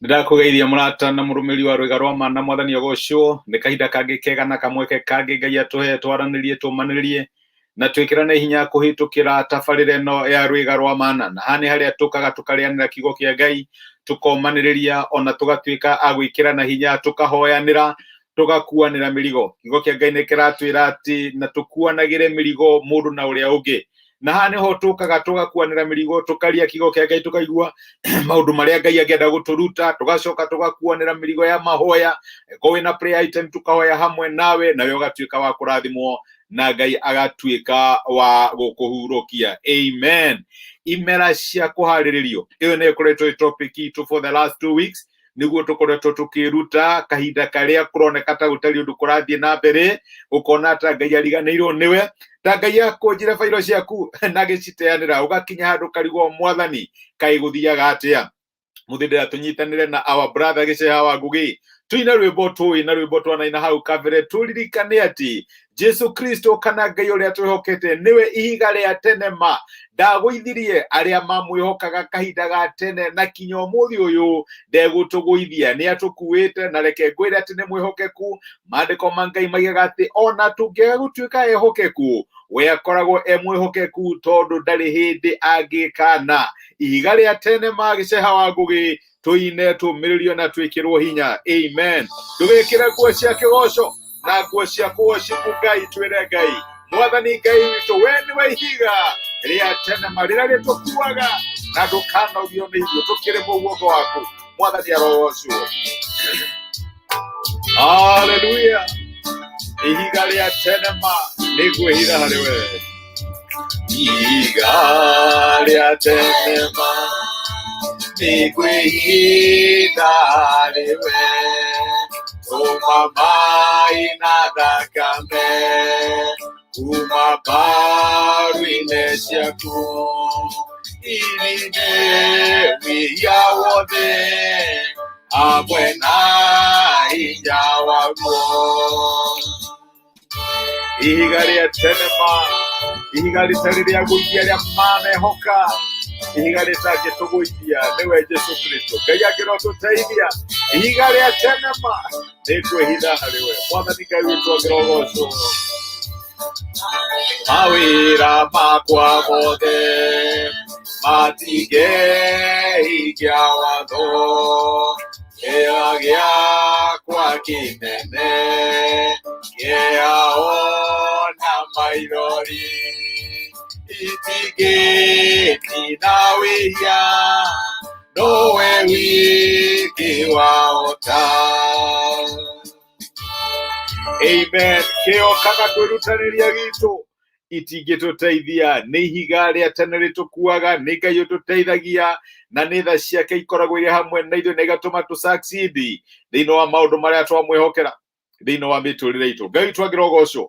Ndakugeithia murata na murumiri wa Rwega rwa Mana mwathani ogocwo ni kahinda kangi kega na kamweke kangi Ngai atuhe twaranirie tumaniririe na twikirane hinya kuhitukira tabarire no ya Rwega rwa Mana na hani haria tukaga tukarianira kigo kia Ngai tukomaniriria ona tugatwika agwikirana hinya tukahoyanira tugakuanira mirigo. Kigo kia Ngai ni kiratwira ati na tukuanagire mirigo mundu na uria ungi na hani ho tukaga tugakuanira mirigo tukaria kigo kia Ngai tukaigua maundu maria Ngai angenda guturuta tugacoka tugakuanira mirigo ya mahoya go na prayer item tukahoya hamwe nawe nawe ugatwika wa kurathimwo na Ngai agatwika wa gukuhurukia. Amen. Imera cia kuhariririo iyo ne kuretwo topic itu for the last 2 weeks niguo tukoretwo tukiruta kahinda karia kuroneka ta gutari undu kurathie na mbere ukona ta Ngai ariganirwo niwe ta Ngai akunjire fairo ciaku na giciteanira ugakinya handu karigo mwathani kai guthiaga atia muthindira tunyitanire na our brother Giceha wa Ngugi tuina rwimbo tui na rwimbo twanaina hau kabere turirikane ati Jesu Kristo kana Ngai uria twihokete niwe ihiga ria tene ma ndagũithirie aria mamwihokaga kahinda ga tene na kinya umuthi uyu ndegutuguithia ni atukuite na reke ngwire ati ni mwihokeku mandiko ma Ngai maigaga ati ona tungega gutwika ehokeku we akoragwo mwihokeku tondu ndari hindi angikana ihiga ria tene ma Giceha wa Ngugi tuine tumiririo na twikirwo hinya. Amen. Tugikire nguo cia kigoco na nguo cia kuworship Ngai twire Ngai mwathani Ngai witu we niwe ihiga ria tene ma rĩrĩa rĩtukuaga na ndũkanogio nĩ ithuĩ tukĩrĩ guoko waku mwathani arogocwo. Hallelujah. Ihiga ria tene ma nĩngwĩhitha harĩ we ihiga ria tene ma nĩngwĩhitha harĩ we uma mai na thakame uma baru-inĩ ciaku irinde wĩia wothe hamwe na hinya waguo. Ihiga ria tene ma ihiga ritarĩ rĩa gũithia rĩa manehoka ihiga ritangĩtũgũithia niwe Jesu Kristo Ngai angĩrotũteithia ihiga ria tene ma nĩngwĩhitha harĩ we mwathani Ngai witũ angĩrogocwo. Mawĩra makwa mothe matingĩhingia watho kĩoya gĩakwa kĩnene kĩaona maithori itingĩtina wĩhia nowe wiki wahota. Amen. Kĩo kana kwĩrutanĩria gitu itingĩtũteithia nĩ ihiga rĩa tene rĩtukuaga nĩ Ngai ũtũteithagia na nĩ tha ciake ikoragwo irĩ hamwe na ithuĩ na igatũma tũ succeed thĩinĩ wa maũndũ marĩa twamwĩhokera thĩinĩ wa mĩtũrĩre itũ. Ngai witũ angĩrogocwo.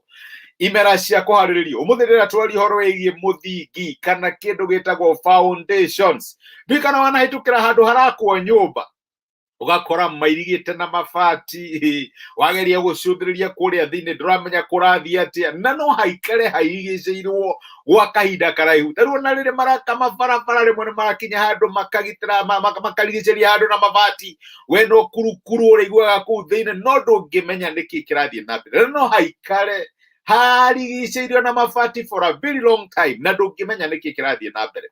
Imera cia kuharĩrĩrio ũmũthĩ rĩrĩa twari horo wĩgiĩ mũthingi kana kĩndũ gĩtagwo foundations. Ndikana wanahĩtũkĩra handũ harakwo nyũmba ugakora mairigite na mabati wageria gucũthĩrĩria kuria thĩinĩ ndũramenya kũrathiĩ atĩa na no haikare hairigicĩirwo gwa kahinda karaihu. Tarĩu ona rĩrĩ maraka mabarabara rĩmwe nĩ marakinya handũ makagitĩra makarigicĩria handũ na mabati we no kurukuru ũrĩiguaga kũu thĩinĩ no ndũngĩmenya nĩkĩ kĩrathiĩ na mbere. No haikare harigicĩirio na mabati for a very long time na ndũngĩmenya nĩkĩ kĩrathiĩ na mbere.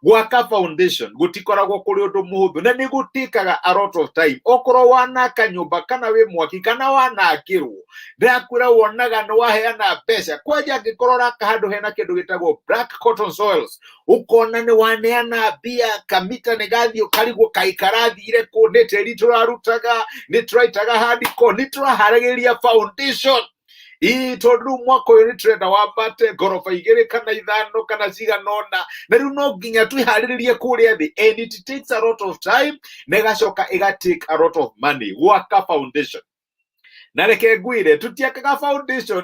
Gwaka foundation gutikoragwo kũrĩ ũndũ mũhũthũ na nĩ gũtikaga a lot of time. Okorwo wanaka nyũmba kana wĩ mwaki kana wanakĩrwo ndakwĩra wonaga nĩ waheana mbeca kwanja angĩkorwo raka handũ hena kĩndũ gĩtagwo black cotton soils ukona nĩ waneana mbia kamita nĩ gathiĩ karigwo kai karathire kũ nĩ tĩri tũrarutaga nĩ tũraitaga handiko nĩ tũraharagĩria foundation tondu mwaka uyu ni turenda wambate ngoroba 2 kana 5 kana 6 na riu no nginya twihariririe kuria thi and it takes a lot of time na igacoka iga take a lot of money gwaka foundation. na reke ngwire tutiakaga foundation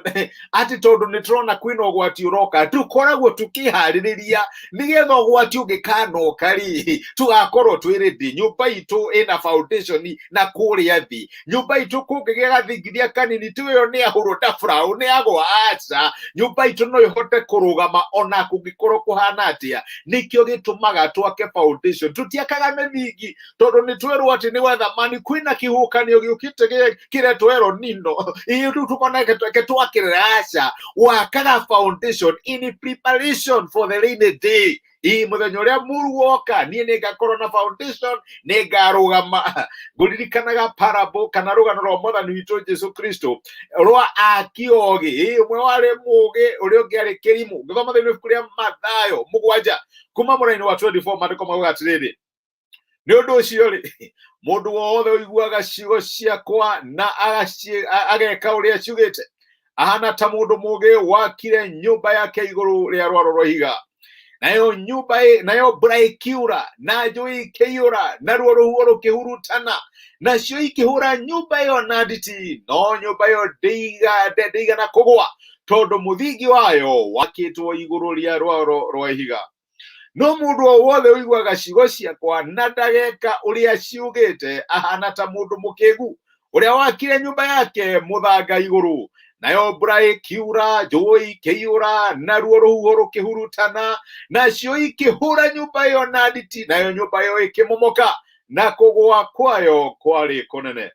ati tondu ni turona kwina ugwati uroka tukoragwo tukihariria nigetha ugwati ungikanoka ri tugakorwo twiridi nyumba itu ina foundation na kuria thi nyumba itu kungigia gathingithia kanini tuyo ni ahuru ndabura ni agwa aca nyumba itu no ihote kurugama ona kungikorwo kuhana atia nikio gitumaga twake foundation tutiakaga mithingi tondu ni twerwo ati ni wa thamani kwina kihukanio giukite kiretwerwo nino iyo tukoneke twakirira aca wakaga foundation in preparation for the rainy day muthenya uria muru woka nie ningakorwo na foundation ningarugama nguririkanaga parable kana rugano rwa mwathani witu Jesu Kristo rwa akiogi umwe wari mugi uria ungi ari kirimu ngithoma thini ibuku ria Mathayo 7 kuma muraini wa 24 mandiko mauga atiriri ni undu ucio ri mundu wothe uiguaga ciugo ciakwa na ageka uria ciugite ahana ta mundu mugi wakire nyumba yake iguru ria rwaro rwa ihiga nayo nyumba nayo mbura ikiura na njui ikiura na ruo ruhuo rukihurutana nacio ikihura nyumba iyo na nditi no nyumba iyo ndeiga na kugwa tondu muthingi wayo wakitwo iguru ria rwaro rwa ihiga no mundu wothe uiguaga ciugo ciakwa na ndageka uria ciugite ahana ta mundu mukigu uria wakire nyumba yake muthanga iguru nayo mbura ikiura njui ikiura na ruo ruhuho rukihurutana nacio ikihura nyumba iyo na nditi nayo nyumba iyo ikimomoka na kugwa kwayo kwari kunene.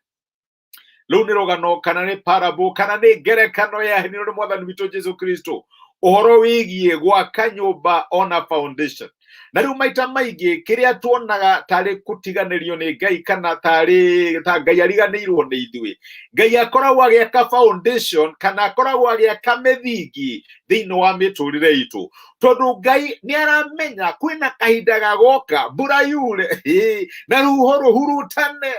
Riu ni rugano kana ni parable kana ni ngerekano ya hini ri mwathani witu Jesu Kristo uhoro wigie gwaka nyumba ona foundation. Na riu maita maingi kiria tuonaga tari kutiganirio ni Ngai kana ta Ngai ariganirwo ni ithui Ngai akoragwo agiaka foundation kana akoragwo agiaka mithingi thiini wa miturire itu tondu Ngai ni aramenya kwina kahinda gagoka mbura yure na ruho ruhurutane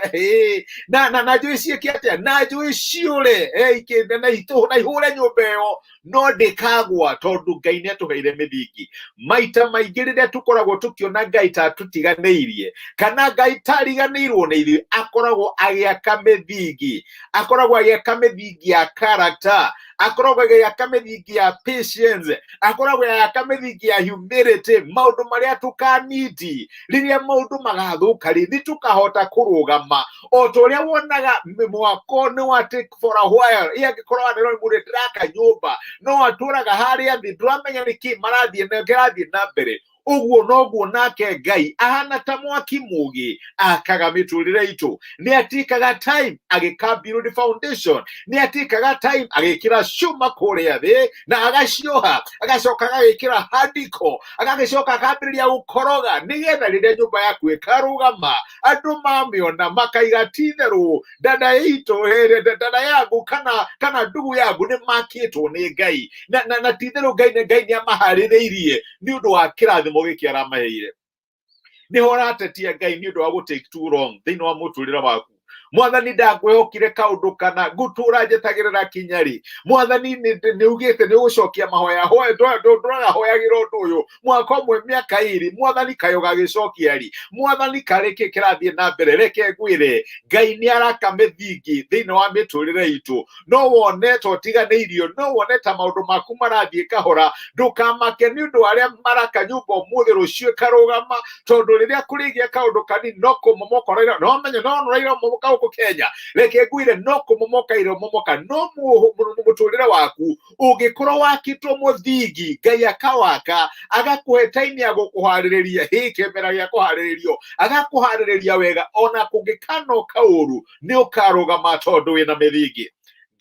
na njui cieke atia na njui ciure ikinde na ihure nyumba iyo no ndikagwa tondu Ngai ni atuheire mithingi. Maita maingi riria tukoragwo tukiona Ngai ta tutiganeirie kana Ngai tariganirwo ni ithui akoragwo agiaka mithingi, akoragwo agiaka mithingi ya character, akoragwo agiaka mithingi ya patience, akoragwo agiaka mithingi ya humility, maundu maria tukanidi riria maundu magathuka rithi tukahota kurugama o toria wonaga mwako ni wa take for a while iangikorwo anero ngure draka nyumba no aturaga haria thi ndramenya niki marathie na mbere uguo noguo nake Ngai ahana ta mwaki mugi akaga miturire itu ni atikaga time agikambirwo the foundation ni atikaga time agikira shuma kuria thi na agacioha agacoka agikira handiko agagicoka akambiriria gukoroga nigetha riria nyumba yaku ikarugama andu mamiona makaiga titheru dada itu dada yangu kana ndugu yangu ni makitwo ni Ngai na titheru Ngai ni amahaririirie ni undu wa kirathimo giki aramaheire ni horatetia Ngai ni undu wa go take too long thiini wa muturira waku. Mwathani ndagwehokire kaundu kana gutura njetagirira kinyari mwathani ni ugite ni gucokia mahoya ndoraga hoyagira undu uyu mwaka umwe miaka iri mwathani kayoga gicokia ri mwathani kareke kirathie na mbere reke ngwire Ngai ni araka mithingi thiini wa miturire itu no wone totiganeirio no wone ta maundu maku marathie kahora ndukamake ni undu aria maraka nyumba umuthi rucio karugama tondu riria kurigia kaundu kanini no kumomoka no menye no raira momoka Kenya reke ngwire no kumomoka ire momoka no muturire waku ungikorwo wakitwo muthingi Ngai akawaka agakuhe time ya gukuhaririria kemera gya kuhariririo agakuhaririria wega ona kungikano kauru ni ukarugama tondu wina mithingi.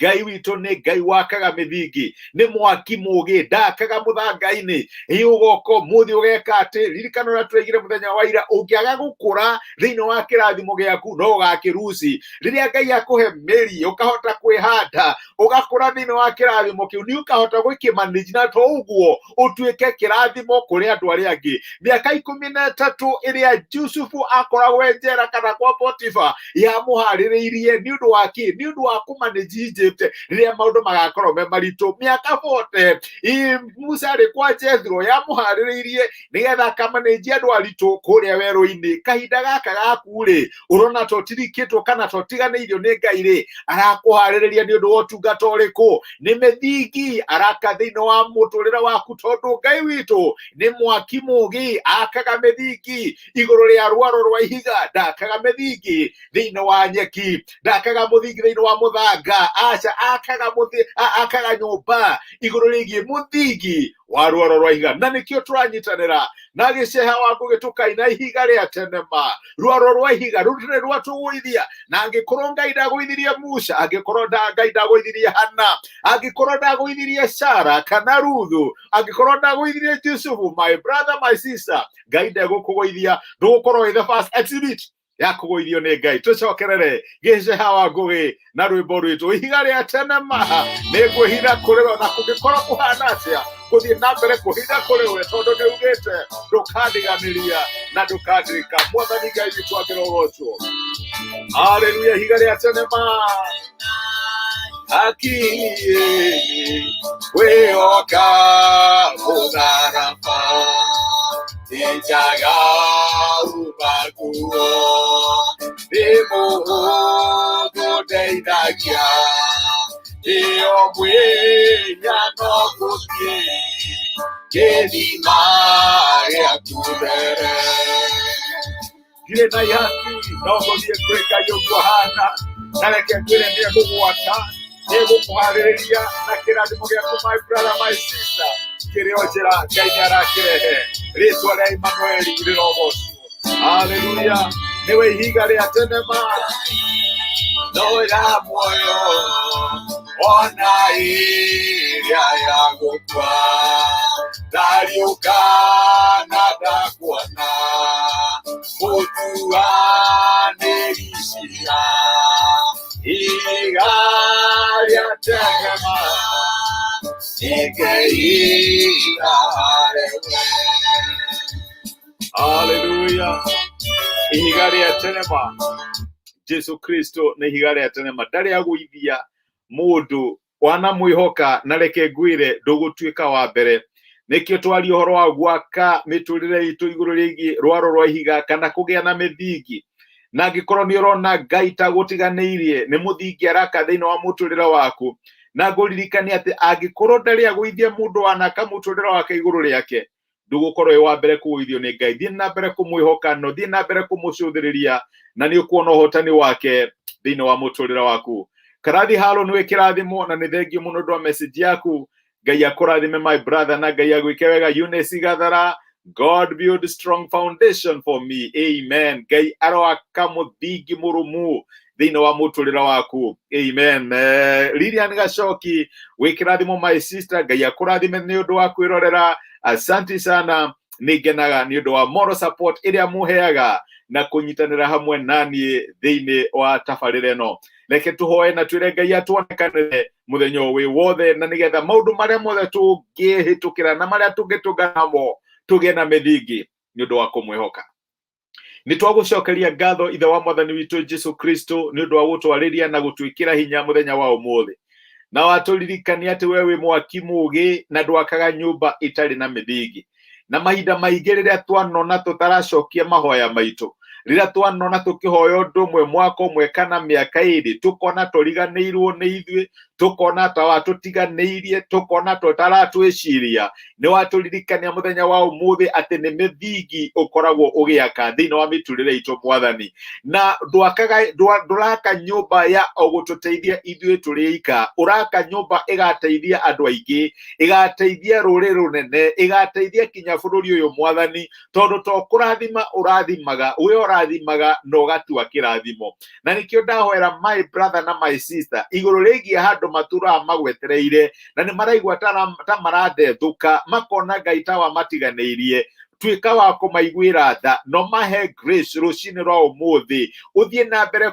Ngai witu ni Ngai wakaga mithingi ni mwaki mugi ndakaga muthanga-ini ugoko muthi ugeka ati ririkano na turegire muthenya wa ira ungiaga gukura thiini wa kirathimo giaku no ugakiruci riria Ngai akuhe meri ukahota kwihanda ugakura thiini wa kirathimo kiu ni ukahota gwikimanage na to uguo utuike kirathimo kuri andu aria angi. Miaka 13 iria Yusufu akoragwo njera kana kwa Potifa ya muhaririirie ni undu wa kumanage Egypt riria maundu magakorwo me maritu miaka 40 Musa ari kwa Jethro yamuhaririirie nigetha akamanenjia andu aritu kuria werũ-ini. Kahinda gaka gaku ri urona totirikitwo kana totiganĩirio nĩ Ngai ri arakuharĩrĩria nĩ ũndũ wa ũtungata ũrĩkũ? Nĩ mĩthingi araka thĩinĩ wa mũtũrĩre waku, tondu Ngai witũ nĩ mwaki mũũgĩ, akaga mĩthingi igũrũ rĩa rwaro rwa ihiga, ndakaga mĩthingi thĩinĩ wa nyeki, ndakaga mũthingi thĩinĩ wa mũthanga, aca akaga nyũmba igũrũ rĩgiĩ mũthingi wa rwaro rwa ihiga. Na nĩkĩo tũranyitanĩra na gĩceha wa ngũgĩ tũkaina ihiga rĩa tene ma, rwaro rwa ihiga rũrĩ rwatũgũithia. Na angĩkorwo Ngai ndagũithirie Musa, angĩkorwo Ngai ndagũithirie Hana, angĩkorwo ndagũithirie Sara kana Ruthu, angĩkorwo ndagũithirie Jusufu, my brother, my sister, Ngai ndegũkũgũithia. Ndũgũkorwo wĩ the first exhibit ya kũgũithio nĩ Ngai. Tũcokerere gĩceha wa ngũgĩ na rwĩmbo rwitũ ihiga rĩa tene ma. Nĩngwĩhitha kũrĩ we na kũngĩkorwo kũhana atĩa, gũthiĩ na mbere kũhitha kũrĩ we, tondũ nĩugĩte ndũkandiganĩria na ndũkandirika. Mwathani Ngai witũ akĩrogocwo. Haleluya. Ihiga rĩa tene ma akiĩ wĩhoka mũtharaba ijaga umaguo nĩ mũhũthũ ndeithagia ĩyo mwĩnya no gũthiĩ gĩthima gĩaku mbere. Ndirĩ na ihaki no gũthiĩ kwĩ Ngai ũguo hana, na reke ngwĩre nĩegũgwata, nĩegũkũharĩrĩria na kĩrathimo gĩaku, my brother, my sister. Kĩrĩ o njĩra Ngai nĩarakĩrehe. Rĩtwa rĩa Imanueli rĩrogocwo. Haleluya. Nĩwe ihiga rĩa tene ma, no ya muoyo ona ĩrĩa ya gũkua, ndariũka na ndakuona mũtuanĩri cira. Ihiga rĩa tene ma nĩngeiga harĩ we. Haleluya. Ihiga rĩa tene ma, Jesu Kristo nĩ ihiga rĩa tene ma. Ndarĩ agũithia mũndũ wanamwĩhoka, na reke ngwĩre ndũgũtuĩka wa mbere. Nĩkĩo twaria ũhoro wa gwaka mĩtũrĩre itũ igũrũ rĩgiĩ rwaro rwa ihiga kana kũgĩa na mĩthingi. Na angĩkorwo nĩ ũrona Ngai ta gũtiganĩirie nĩ mũthingi araka thĩinĩ wa mũtũrĩre waku, na ngũririkania atĩ angĩkorwo ndarĩ agũithia mũndũ wanaka mũtũrĩre wake igũrũ rĩake, ndũgũkorwo wĩ wa mbere kũgũithio nĩ Ngai. Thiĩ na mbere kũmwĩhoka, no thiĩ na mbere kũmũcũthĩrĩria, na nĩ ũkuona ũhotani wake thĩinĩ wa mũtũrĩre waku. Karathi halo nĩwe kĩrathimo, na nĩ thengio mũno ũndũ wa message yaku. Ngai akũrathime my brother, na Ngai agwĩke wega. Eunice Gathara, God build strong foundation for me. Amen. Ngai aroaka mũthingi mũrũmu thĩinĩ wa mũtũrĩre waku. Amen. Lilian Gacoki, wĩ kĩrathimo my sister. Ngai akũrathime nĩ ũndũ wa kwĩrorera. Asante sana. Nĩngenaga nĩ ũndũ wa moral support ĩrĩa mũheaga na kũnyitanĩra hamwe naniĩ thĩinĩ wa tabarĩra ĩno. Reke tũhoe na twĩre Ngai atuonekanĩre mũthenya wĩ wothe, na nĩgetha maũndũ marĩa mothe tũngĩhĩtũkĩra na marĩa tũngĩtũngana namo tũgĩe na mĩthingi nĩ ũndũ wa kũmwĩhoka. Nĩ twagũcokeria ngatho ithe wa Mwathani witũ Jesu Kristo nĩ ũndũ wa gũtwarĩria na gũtwĩkĩra hinya mũthenya wa ũmũthĩ. Na watũririkania atĩ we wĩ mwaki mũũgĩ na ndwakaga nyũmba ĩtarĩ na mĩthingi. Na mahinda maingĩ rĩrĩa twanona tũtaracokia mahoya maitũ, rĩrĩa twanona tũkĩhoya ũndũ ũmwe mwaka ũmwe kana mĩaka ĩrĩ, tũkona tũriganĩirwo nĩ ithuĩ, tũkona ta watũtiganĩirie, tũkona tũtaratwĩciria, nĩ watũririkania mũthenya wa ũmũthĩ atĩ nĩ mĩthingi ũkoragwo ũgĩaka thĩinĩ wa mĩtũrĩre itũ Mwathani. Na ndũraka nyũmba ya gũtũteithia ithuĩ tũrĩ ika, ũraka nyũmba ĩgateithia andũ aingĩ, ĩgateithia rũrĩrĩ rũnene, ĩgateithia kinya bũrũri ũyũ Mwathani, tondũ to kũrathima ũrathimaga, we ũrathimaga na ũgatua kĩrathimo. Na nĩkĩo ndahoera my brother na my sister igũrũ rĩgiĩ handũ matũraga magwetereire, na nĩ maraigua ta maradethũka, makona Ngai ta wamatiganĩirie. Tuĩka wa kũmaiguĩra tha, no mahe grace rũcinĩ rwa ũmũthĩ, ũthiĩ na mbere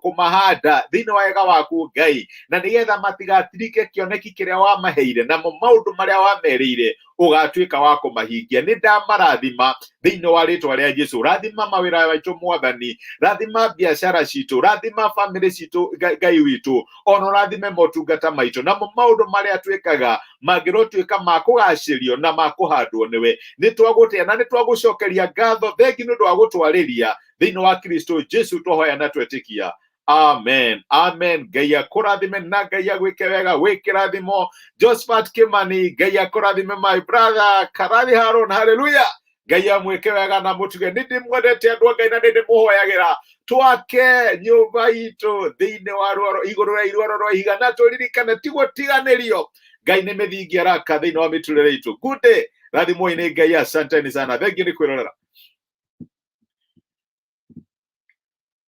kũmahanda thĩinĩ wa wega waku Ngai, na nĩgetha matigatirike kĩoneki kĩrĩa wamaheire na maũndũ marĩa wamerĩire ugatuĩka wa kũmahingia. Nĩ ndamarathima thĩinĩ wa rĩtwa rĩa Jesũ. Rathima mawĩra maitũ Mwathani, rathima biacara citũ, rathima bamĩrĩ citũ Ngai witũ, ona rathime motungata maitũ, namo maũndũ marĩa twĩkaga mangĩrotuĩka ma kũgacĩrio na ma kũhandwo nĩwe. Nĩ twagũtĩa na nĩ twagũcokeria ngatho. Thengi nĩ ũndũ wa gũtwarĩria thĩinĩ wa Kristo Jesũ tũhoya na twetĩkia. Amen. Amen. Ngai akũrathime na Ngai agwĩke wega. Wĩ kĩrathimo Josephat Kimani. Ngai akũrathime my brother Karathi Haron. Hallelujah. Ngai amwĩke wega na mũtuge. Nĩ ndĩmwendete andũ a Ngai na nĩ ndĩmũhoyagĩra twake nyũmba itũ thĩinĩ wa igũrũ rĩa iruaro rwa ihiga, na tũririkane ti gũtiganĩrio. Ngai nĩ mĩthingi araka thĩinĩ wa mĩtũrĩre itũ. Good day. Rathimwo-inĩ Ngai. Asanteni sana. Thengiũ nĩ kwĩrorera.